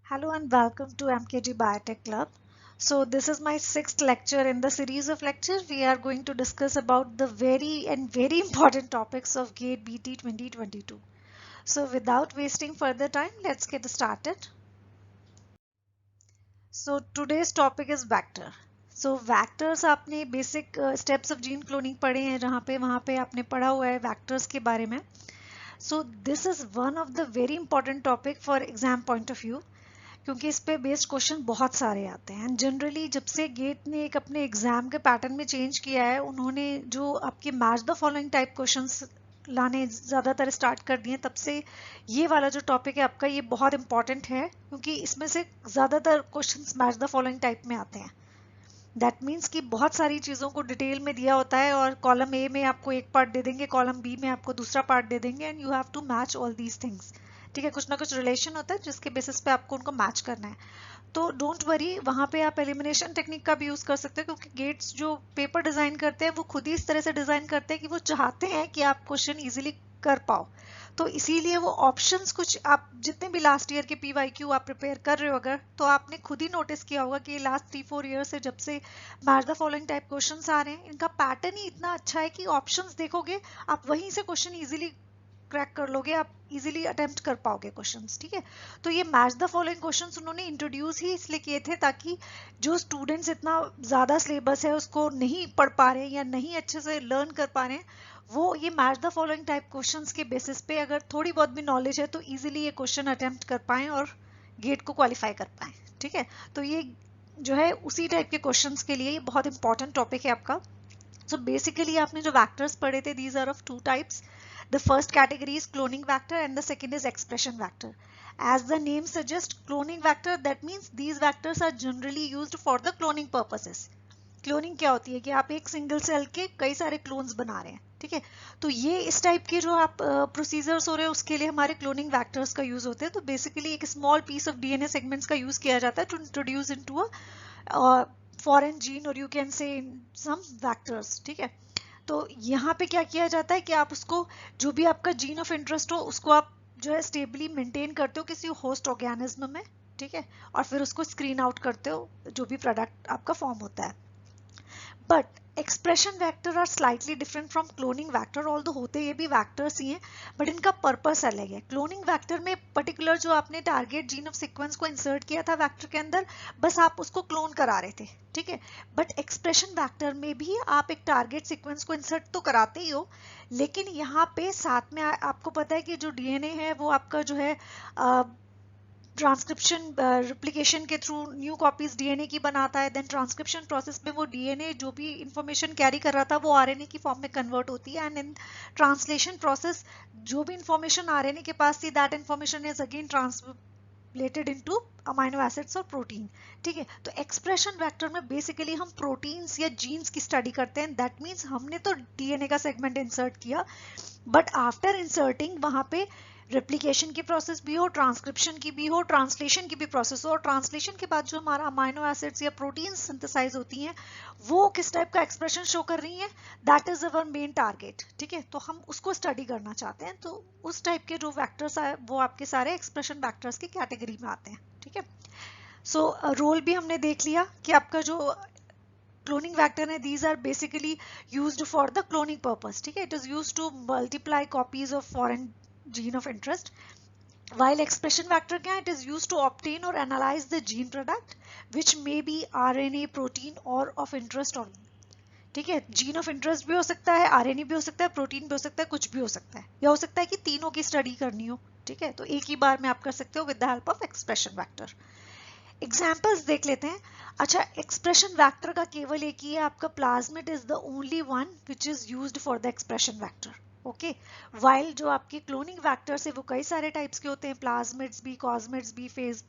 Hello and welcome to MKG Biotech Club. So this is my sixth lecture in the series of lectures. We are going to discuss about the very important topics of GATE BT 2022. So without wasting further time, let's get started. So today's topic is vector. So vectors आपने basic steps of gene cloning पढ़े हैं जहाँ पे वहाँ पे आपने पढ़ा हुआ है vectors के बारे में. So this is one of the very important topic for exam point of view. क्योंकि इस पे बेस्ड क्वेश्चन बहुत सारे आते हैं एंड जनरली जब से गेट ने एक अपने एग्जाम के पैटर्न में चेंज किया है उन्होंने जो आपके match the following type questions लाने ज़्यादातर स्टार्ट कर दिए तब से ये वाला जो टॉपिक है आपका ये बहुत इंपॉर्टेंट है क्योंकि इसमें से ज़्यादातर questions match the following type में आते हैं. दैट मीन्स कि बहुत सारी चीज़ों को डिटेल में दिया होता है और कॉलम ए में आपको एक पार्ट दे देंगे, कॉलम बी में आपको दूसरा पार्ट दे देंगे and you have to match all these things. ठीक है, कुछ ना कुछ रिलेशन होता है जिसके बेसिस पे आपको उनको मैच करना है. तो डोंट वरी, वहाँ पे आप एलिमिनेशन टेक्निक का भी यूज़ कर सकते हो क्योंकि गेट्स जो पेपर डिज़ाइन करते हैं वो खुद ही इस तरह से डिज़ाइन करते हैं कि वो चाहते हैं कि आप क्वेश्चन इजीली कर पाओ. तो इसीलिए वो ऑप्शंस कुछ आप जितने भी लास्ट ईयर के पीवाईक्यू आप प्रिपेयर कर रहे हो अगर तो आपने खुद ही नोटिस किया होगा कि लास्ट 3-4 ईयर से जब से match the following type questions आ रहे हैं इनका पैटर्न ही इतना अच्छा है कि ऑप्शंस देखोगे आप वहीं से क्वेश्चन इजीली क्रैक कर लोगे, आप इजीली अटेम्प्ट कर पाओगे क्वेश्चंस. ठीक है, तो ये मैच द फॉलोइंग क्वेश्चंस उन्होंने इंट्रोड्यूस ही इसलिए किए थे ताकि जो स्टूडेंट्स इतना ज़्यादा सिलेबस है उसको नहीं पढ़ पा रहे हैं या नहीं अच्छे से लर्न कर पा रहे हैं वो ये match the following type questions के बेसिस पे अगर थोड़ी बहुत भी नॉलेज है तो इजीली ये क्वेश्चन अटेम्प्ट कर पाएं और गेट को क्वालिफाई कर पाएं. ठीक है, तो ये जो है उसी टाइप के क्वेश्चंस के लिए ये बहुत इंपॉर्टेंट टॉपिक है आपका. So basically आपने जो vectors पढ़े थे these are of two types. The first category is cloning vector and the second is expression vector. As the name suggests, cloning vector, that means these vectors are generally used for the cloning purposes. Cloning क्या होती है कि आप एक single cell के कई सारे clones बना रहे हैं. ठीक है, तो ये इस टाइप के जो आप प्रोसीजर्स हो रहे हैं उसके लिए हमारे क्लोनिंग वैक्टर्स का यूज होते हैं. तो बेसिकली एक small piece of DNA segments का यूज किया जाता है to introduce into a foreign gene और you can say some vectors. ठीक है, तो यहाँ पे क्या किया जाता है कि आप उसको जो भी आपका जीन ऑफ इंटरेस्ट हो उसको आप जो है स्टेबली मेंटेन करते हो किसी होस्ट ऑर्गेनिज्म में. ठीक है, और फिर उसको स्क्रीन आउट करते हो जो भी प्रोडक्ट आपका फॉर्म होता है. But expression vector are slightly different from cloning vector, although होते ये भी वैक्टर्स ही हैं बट इनका पर्पस अलग है. क्लोनिंग वैक्टर में पर्टिकुलर जो आपने टारगेट जीन ऑफ सीक्वेंस को इंसर्ट किया था वैक्टर के अंदर बस आप उसको क्लोन करा रहे थे. ठीक है, बट एक्सप्रेशन वैक्टर में भी आप एक टारगेट सीक्वेंस को इंसर्ट तो कराते ही हो लेकिन यहाँ पे साथ में आपको पता है कि जो डीएनए है वो आपका जो है ट्रांसक्रिप्शन रिप्लिकेशन के थ्रू न्यू कॉपीज डीएनए की बनाता है. देन ट्रांसक्रिप्शन प्रोसेस में वो डीएनए जो भी इंफॉर्मेशन कैरी कर रहा था वो आरएनए की फॉर्म में कन्वर्ट होती है एंड इन ट्रांसलेशन प्रोसेस जो भी इंफॉर्मेशन आरएनए के पास थी that information is again translated into amino acids और प्रोटीन. ठीक है, तो एक्सप्रेशन वेक्टर में बेसिकली हम प्रोटीन्स या जीन्स की स्टडी करते हैं. दैट मीन्स हमने तो डीएनए का सेगमेंट इंसर्ट किया बट आफ्टर इंसर्टिंग वहां पे रेप्लिकेशन की प्रोसेस भी हो, ट्रांसक्रिप्शन की भी हो, ट्रांसलेशन की भी प्रोसेस हो और ट्रांसलेशन के बाद जो हमारा अमाइनो एसिड्स या प्रोटीन सिंथेसाइज होती हैं वो किस टाइप का एक्सप्रेशन शो कर रही हैं that is our main target. ठीक है, तो हम उसको स्टडी करना चाहते हैं तो उस टाइप के जो वैक्टर्स है वो आपके सारे एक्सप्रेशन वैक्टर्स की कैटेगरी में आते हैं. ठीक है, सो रोल भी हमने देख लिया कि आपका जो क्लोनिंग वैक्टर है these are basically used for the cloning purpose. ठीक है, it is used to multiply copies of foreign gene of interest. While expression vector क्या है, it is used to obtain or analyze the gene product which may be RNA, protein or of interest of. ठीक है, gene of interest भी हो सकता है, RNA भी हो सकता है, प्रोटीन भी हो सकता है, कुछ भी हो सकता है या हो सकता है कि तीनों की स्टडी करनी हो. ठीक है, तो एक ही बार में आप कर सकते हो with the help of expression vector. Examples देख लेते हैं. अच्छा, एक्सप्रेशन वैक्टर का केवल एक ही है आपका plasmid is the only one which is used for the expression vector. Okay, while जो आपके क्लोनिंग वैक्टर्स है वो कई सारे टाइप्स के होते हैं, प्लाज्मिड्स भी, कॉस्मिड्स भी, फेज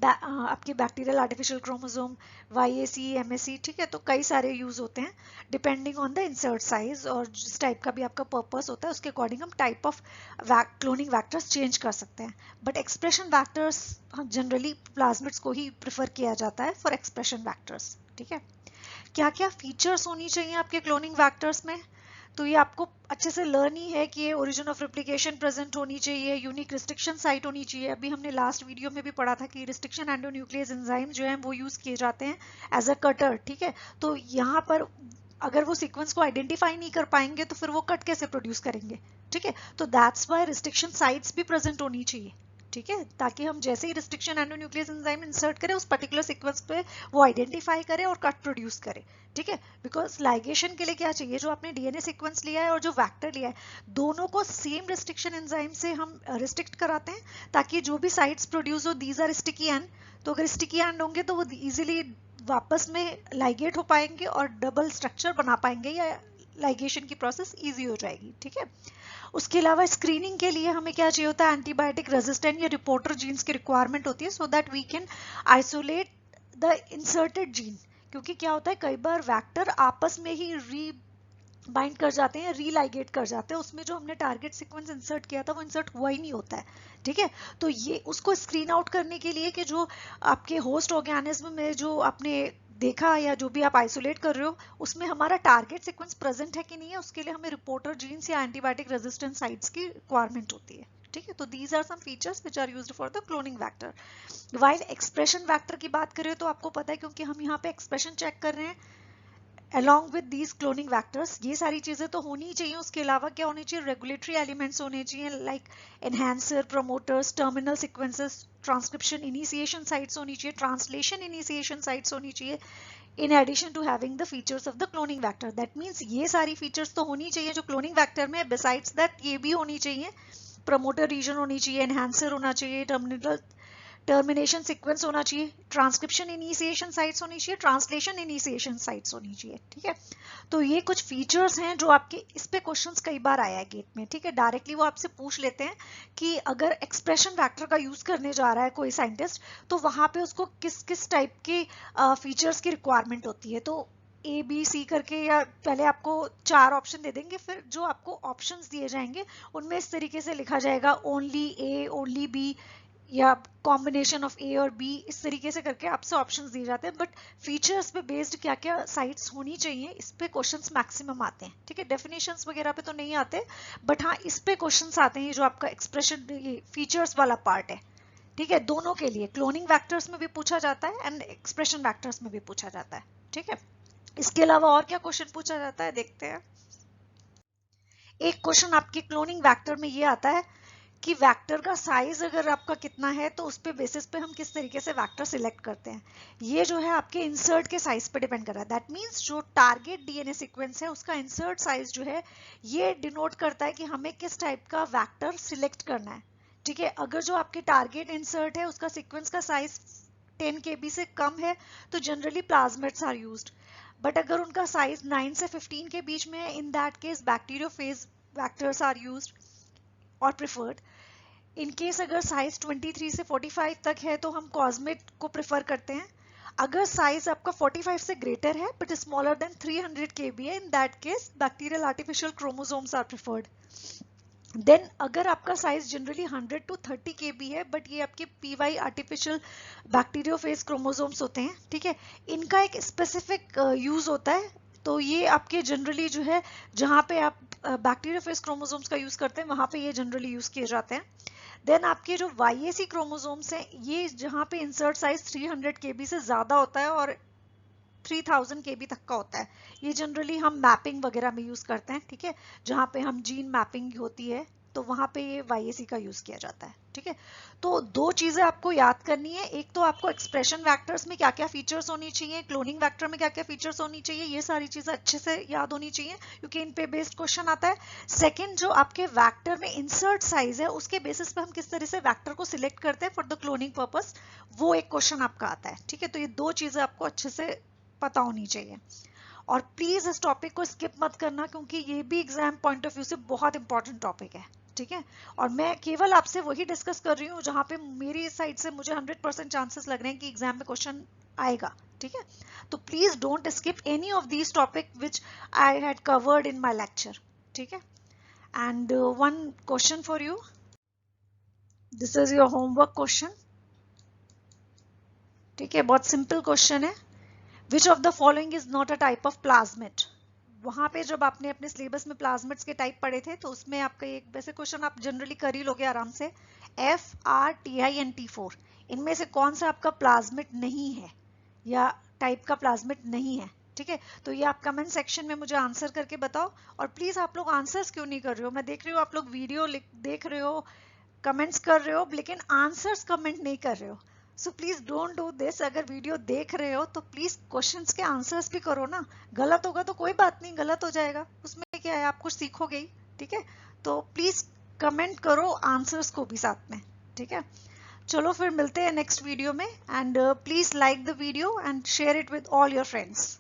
आपके bacterial artificial chromosome, YAC, MSc. ठीक है, तो कई सारे यूज होते हैं depending on the insert size और जिस टाइप का भी आपका पर्पस होता है उसके अकॉर्डिंग हम type of cloning vectors change कर सकते हैं. But expression vectors generally plasmids को ही प्रिफर किया जाता है फॉर एक्सप्रेशन वैक्टर्स. ठीक है, क्या क्या फीचर्स होनी चाहिए आपके क्लोनिंग वैक्टर्स में, तो ये आपको अच्छे से लर्न ही है कि ये ओरिजिन ऑफ रेप्लिकेशन प्रेजेंट होनी चाहिए, यूनिक रिस्ट्रिक्शन साइट होनी चाहिए। अभी हमने लास्ट वीडियो में भी पढ़ा था कि रिस्ट्रिक्शन एंडोन्यूक्लियस एंजाइम जो है वो यूज किए जाते हैं एज अ कटर, ठीक है। तो यहाँ पर अगर वो सीक्वेंस को आइडेंटिफाई नहीं कर पाएंगे तो फिर वो कट कैसे प्रोड्यूस करेंगे, ठीक है। तो दैट्स वाई रिस्ट्रिक्शन साइट्स भी प्रेजेंट होनी चाहिए, ठीक है, ताकि हम जैसे ही रिस्ट्रिक्शन एंडोन्यूक्लियस एंजाइम इंसर्ट करें उस पर्टिकुलर सीक्वेंस पे वो आइडेंटिफाई करे और कट प्रोड्यूस करे, ठीक है। बिकॉज लाइगेशन के लिए क्या चाहिए, जो आपने डीएनए सीक्वेंस लिया है और जो वेक्टर लिया है दोनों को सेम रिस्ट्रिक्शन एंजाइम से हम रिस्ट्रिक्ट कराते हैं ताकि जो भी साइट्स प्रोड्यूस हो दीज आर स्टिकी एंड, तो अगर स्टिकी एंड होंगे तो वो इजीली वापस में लाइगेट हो पाएंगे और डबल स्ट्रक्चर बना पाएंगे या लाइगेशन की प्रोसेस इजी हो जाएगी, ठीक है। उसके अलावा स्क्रीनिंग के लिए हमें क्या चाहिए होता है, एंटीबायोटिक रेजिस्टेंट या रिपोर्टर जीन्स की रिक्वायरमेंट होती है so that we can isolate the inserted gene. क्योंकि क्या होता है कई बार वेक्टर आपस में ही री बाइंड कर जाते हैं, रीलाइगेट कर जाते हैं, उसमें जो हमने टारगेट सीक्वेंस इंसर्ट किया था वो इंसर्ट हुआ ही नहीं होता है, ठीक है। तो ये उसको स्क्रीन आउट करने के लिए कि जो आपके होस्ट ऑर्गेनिज्म में जो आपने देखा या जो भी आप आइसोलेट कर रहे हो उसमें हमारा टारगेट सीक्वेंस प्रेजेंट है कि नहीं है, उसके लिए हमें रिपोर्टर जीन्स या एंटीबायोटिक रेजिस्टेंट साइट्स की रिक्वायरमेंट होती है, ठीक है। तो these are some features which are used for the cloning vector. While expression vector की बात करें तो आपको पता है क्योंकि हम यहाँ पे एक्सप्रेशन चेक कर रहे हैं along with these cloning vectors, ये सारी चीजें तो होनी ही चाहिए। उसके अलावा क्या होनी चाहिए, रेगुलेटरी एलिमेंट्स होने चाहिए like enhancer, promoters, terminal sequences, transcription initiation sites होनी चाहिए, ट्रांसलेशन इनिशिएशन साइट्स होनी चाहिए, in addition to having the features of the cloning vector. That means ये सारी फीचर्स तो होनी चाहिए जो क्लोनिंग वेक्टर में, बिसाइड्स दैट ये भी होनी चाहिए, प्रमोटर रीजन होनी चाहिए, एनहांसर होना चाहिए, टर्मिनेशन सीक्वेंस होना चाहिए, ट्रांसक्रिप्शन इनिशिएशन साइट्स होनी चाहिए, ट्रांसलेशन इनिशिएशन साइट्स होनी चाहिए, ठीक है। तो ये कुछ फीचर्स हैं जो आपके इस पे क्वेश्चंस कई बार आया है गेट में, ठीक है। डायरेक्टली वो आपसे पूछ लेते हैं कि अगर एक्सप्रेशन वेक्टर का यूज करने जा रहा है कोई साइंटिस्ट तो वहां पे उसको किस किस टाइप के फीचर्स की रिक्वायरमेंट होती है। तो ए बी सी करके या पहले आपको 4 ऑप्शन दे देंगे, फिर जो आपको ऑप्शंस दिए जाएंगे उनमें इस तरीके से लिखा जाएगा ओनली ए, ओनली बी या कॉम्बिनेशन ऑफ ए और बी, इस तरीके से करके आपसे ऑप्शंस दिए जाते हैं। बट फीचर्स पे बेस्ड क्या क्या साइट्स होनी चाहिए इस पे क्वेश्चंस मैक्सिमम आते हैं, ठीक है। डेफिनेशंस वगैरह पे तो नहीं आते, बट हाँ इस पे क्वेश्चंस आते हैं जो आपका एक्सप्रेशन ये फीचर्स वाला पार्ट है, ठीक है। दोनों के लिए क्लोनिंग वेक्टर्स में भी पूछा जाता है एंड एक्सप्रेशन वेक्टर्स में भी पूछा जाता है, ठीक है। इसके अलावा और क्या क्वेश्चन पूछा जाता है देखते हैं। एक क्वेश्चन आपके क्लोनिंग वेक्टर में ये आता है कि वेक्टर का साइज अगर आपका कितना है तो उस पे बेसिस पे हम किस तरीके से वेक्टर सिलेक्ट करते हैं। ये जो है आपके इंसर्ट के साइज पे डिपेंड कर रहा है। दैट मींस जो टारगेट डीएनए सीक्वेंस है उसका इंसर्ट साइज जो है ये डिनोट करता है कि हमें किस टाइप का वेक्टर सिलेक्ट करना है, ठीक है। अगर जो आपके टारगेट इंसर्ट है उसका सीक्वेंस का साइज 10 kb से कम है तो generally plasmids are used, but अगर उनका साइज 9 से 15 के बीच में है in that case bacteriophage vectors are used और प्रिफर्ड। इन केस अगर साइज 23 से 45 तक है तो हम कॉस्मेट को प्रेफर करते हैं। अगर साइज आपका 45 से ग्रेटर है बट स्मॉलर देन 300 kb है in that case bacterial artificial chromosomes are preferred. Then अगर आपका साइज जनरली 100 to 30 kb है बट ये आपके पीवाई आर्टिफिशियल बैक्टीरियोफेज क्रोमोसोम्स होते हैं, ठीक है। इनका एक स्पेसिफिक यूज होता है, तो ये आपके जनरली जो है जहाँ पे आप बैक्टीरियोफेज क्रोमोसोम्स का यूज करते हैं वहां पे ये जनरली यूज किए जाते हैं। देन आपके जो YAC क्रोमोसोम्स हैं ये जहाँ पे इंसर्ट साइज 300 kb से ज्यादा होता है और 3000 kb तक का होता है, ये जनरली हम मैपिंग वगैरह में यूज करते हैं, ठीक है। जहाँ पे हम जीन मैपिंग होती है तो वहां पे ये YAC का यूज किया जाता है, ठीक है। तो दो चीजें आपको याद करनी है, एक तो आपको एक्सप्रेशन वेक्टर्स में क्या क्या फीचर्स होनी चाहिए, क्लोनिंग वेक्टर में क्या क्या फीचर्स होनी चाहिए, ये सारी चीजें अच्छे से याद होनी चाहिए क्योंकि इन पे बेस्ड क्वेश्चन आता है। सेकेंड, जो आपके वेक्टर में इंसर्ट साइज है उसके बेसिस पे हम किस तरह से वेक्टर को सिलेक्ट करते हैं फॉर द क्लोनिंग पर्पस, वो एक क्वेश्चन आपका आता है, ठीक है। तो ये दो चीजें आपको अच्छे से पता होनी चाहिए और प्लीज इस टॉपिक को स्किप मत करना क्योंकि ये भी एग्जाम पॉइंट ऑफ व्यू से बहुत इंपॉर्टेंट टॉपिक है, ठीक है। और मैं केवल आपसे वही डिस्कस कर रही हूँ जहां पे मेरी साइड से मुझे 100% चांसेस लग रहे हैं कि एग्जाम में क्वेश्चन आएगा, ठीक है। तो please don't skip any of these topic which I had covered in my lecture, ठीक है। And one question for you, this is your homework question, ठीक है। बहुत सिंपल क्वेश्चन है। Which of the following is not a type of plasmid? वहाँ पे जब आपने अपने सिलेबस में प्लाज्मिड्स के टाइप पढ़े थे तो उसमें आपका एक वैसे क्वेश्चन आप जनरली कर ही लोगे आराम से, FR TI and T4 इनमें से कौन सा आपका प्लाज्मिड नहीं है या टाइप का प्लाज्मिड नहीं है, ठीक है। तो ये आप कमेंट सेक्शन में मुझे आंसर करके बताओ। और प्लीज आप लोग आंसर्स क्यों नहीं कर रहे हो, मैं देख रही हूँ आप लोग वीडियो देख रहे हो, कमेंट्स कर रहे हो, लेकिन आंसर्स कमेंट नहीं कर रहे हो। So please don't do this. अगर वीडियो देख रहे हो तो प्लीज क्वेश्चंस के आंसर्स भी करो ना। गलत होगा तो कोई बात नहीं, गलत हो जाएगा, उसमें क्या है, आप कुछ सीखोगे ही, ठीक है। तो प्लीज कमेंट करो आंसर्स को भी साथ में, ठीक है। चलो फिर मिलते हैं नेक्स्ट वीडियो में, and please like the video and share it with all your friends.